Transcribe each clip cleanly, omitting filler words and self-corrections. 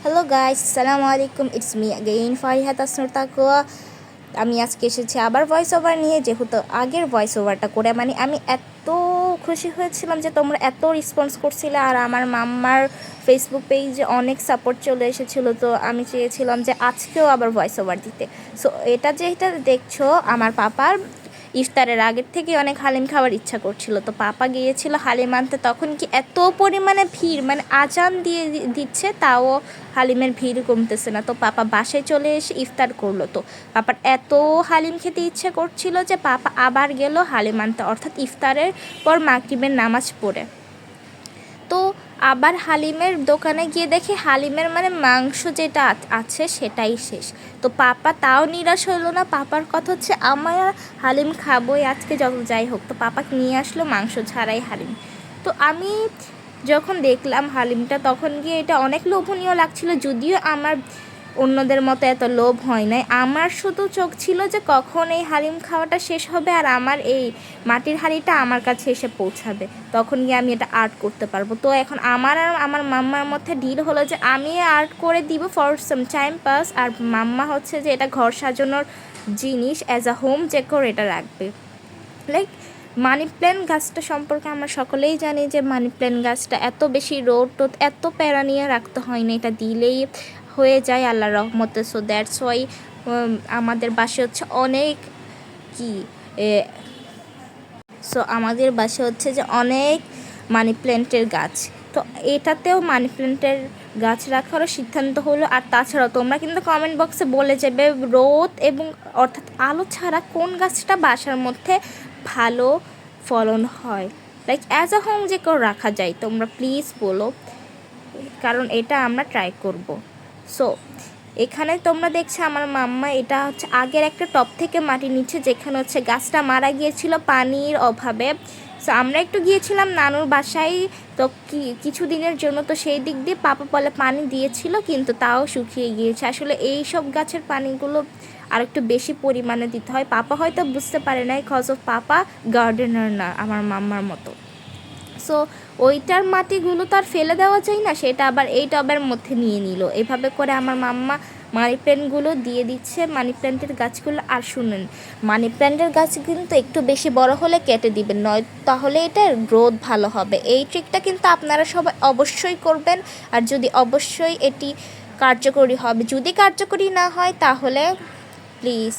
Hello guys, আসসালামু আলাইকুম। It's me again Fariha Tasnur তাকওয়া। আমি আজকে এসেছি আবার ভয়েস ওভার নিয়ে, যেহেতু আগের ভয়েস ওভারটা করে আমি এত খুশি হয়েছিলাম যে তোমরা এত রেসপন্স করছিলে, আর আমার মাম্মার ফেসবুক পেজে অনেক সাপোর্ট চলে এসেছিলো। তো আমি চেয়েছিলাম যে আজকেও আবার ভয়েস ওভার দিতে। সো এটা যেটা দেখছো, আমার পাপার ইফতারের আগের থেকে অনেক হালিম খাওয়ার ইচ্ছা করছিল, তো পাপা গিয়েছিল হালিম আনতে। তখন কি এত পরিমাণে ভিড়, মানে আজান দিয়ে দিচ্ছে তাও হালিমের ভিড় কমতেছে না। তো পাপা বাসায় চলে এসে ইফতার করলো। তো পাপার এত হালিম খেতে ইচ্ছে করছিল যে পাপা আবার গেল হালিম আনতে, অর্থাৎ ইফতারের পর মাগরিবের নামাজ পড়ে। তো আবার হালিমের দোকানে গিয়ে দেখি হালিমের মানে মাংস যেটা আছে সেটাই শেষ। তো পাপা তাও নিরাশ হলো না। পাপার কথা হচ্ছে আমার হালিম খাবোই আজকে যত যাই হোক। তো পাপাকে নিয়ে আসলো মাংস ছাড়াই হালিম। তো আমি যখন দেখলাম হালিমটা তখন গিয়ে এটা অনেক লোভনীয় লাগছিল, যদিও আমার অন্যদের মতো এত লোভ হয় নাই। আমার শুধু চোখ ছিল যে কখন এই হালিম খাওয়াটা শেষ হবে আর আমার এই মাটির হাঁড়িটা আমার কাছে এসে পৌঁছাবে, তখন গিয়ে আমি এটা আর্ট করতে পারবো। তো এখন আমার আর আমার মাম্মার মধ্যে ডিল হলো যে আমি আর্ট করে দিব ফর সাম টাইম পাস, আর মাম্মা হচ্ছে যে এটা ঘর সাজানোর জিনিস অ্যাজ আ হোম ডেকোর এটা রাখবে। লাইক মানি প্ল্যান্ট গাছটা সম্পর্কে আমরা সকলেই জানি যে মানি প্ল্যান্ট গাছটা এত বেশি রোদ টোদ এত প্যারা নিয়ে রাখতে হয় না, এটা দিলেই হয়ে যায় আল্লাহর রহমতে। সো দ্যাটস ওয়াই আমাদের বাসে হচ্ছে অনেক আমাদের বাসে হচ্ছে যে অনেক মানি প্ল্যান্টের গাছ। তো এটাতেও মানি প্ল্যান্টের গাছ রাখারও সিদ্ধান্ত হলো। আর তাছাড়াও তোমরা কিন্তু কমেন্ট বক্সে বলে যাবে রোদ এবং অর্থাৎ আলো ছাড়া কোন গাছটা বাসার মধ্যে ভালো ফলন হয়, লাইক অ্যাজ আ হোম যে কেউ রাখা যায়, তোমরা প্লিজ বলো, কারণ এটা আমরা ট্রাই করব। সো এখানে তোমরা দেখছো আমার মাম্মা এটা হচ্ছে আগের একটা টপ থেকে মাটি নিচ্ছে, যেখানে হচ্ছে গাছটা মারা গিয়েছিল পানির অভাবে। সো আমরা একটু গিয়েছিলাম নানুর বাসায়, তো কিছু দিনের জন্য। তো সেই দিক দিয়ে পাপা বলে পানি দিয়েছিল, কিন্তু তাও শুকিয়ে গিয়েছে। আসলে এই সব গাছের পানিগুলো আর একটু বেশি পরিমাণে দিতে হয়। পাপা হয়তো বুঝতে পারে না, কজ অফ পাপা গার্ডেনার না আমার মাম্মার মতো। সো ওইটার মাটিগুলো তো আর ফেলে দেওয়া যায় না, সেটা আবার এই টবের মধ্যে নিয়ে নিল। এভাবে করে আমার মাম্মা মানি প্ল্যান্টগুলো দিয়ে দিচ্ছে, মানি প্ল্যান্টের গাছগুলো। আর শুনুন, মানি প্ল্যান্টের গাছ কিন্তু একটু বেশি বড় হলে কেটে দিবেন, নয় তাহলে এটার গ্রোথ ভালো হবে। এই ট্রিকটা কিন্তু আপনারা সবাই অবশ্যই করবেন, আর যদি অবশ্যই এটি কার্যকরী হবে। যদি কার্যকরী না হয় তাহলে প্লিজ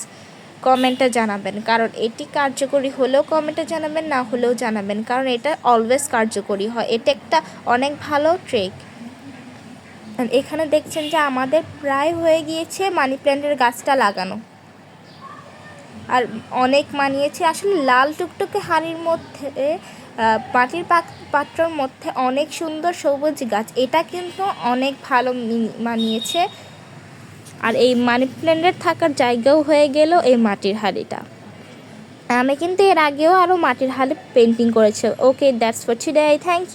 কমেন্টে জানাবেন, কারণ এটি কার্যকরী হলেও কমেন্টে জানাবেন, না হলেও জানাবেন, কারণ এটা অলওয়েজ কার্যকরী হয়। এটা একটা অনেক ভালো ট্রিক। এখানে দেখছেন যে আমাদের প্রায় হয়ে গিয়েছে মানি প্ল্যান্টের গাছটা লাগানো, আর অনেক মানিয়েছে। আসলে লাল টুকটুকে হাঁড়ির মধ্যে মাটির পাত্রর মধ্যে অনেক সুন্দর সবুজ গাছ, এটা কিন্তু অনেক ভালো মানিয়েছে। আর এই মানি প্ল্যান্টের থাকার জায়গাও হয়ে গেল এই মাটির হাঁড়িটা। আমি কিন্তু এর আগেও আরও মাটির হাঁড়ি পেন্টিং করেছি। Okay, that's for today, thank you.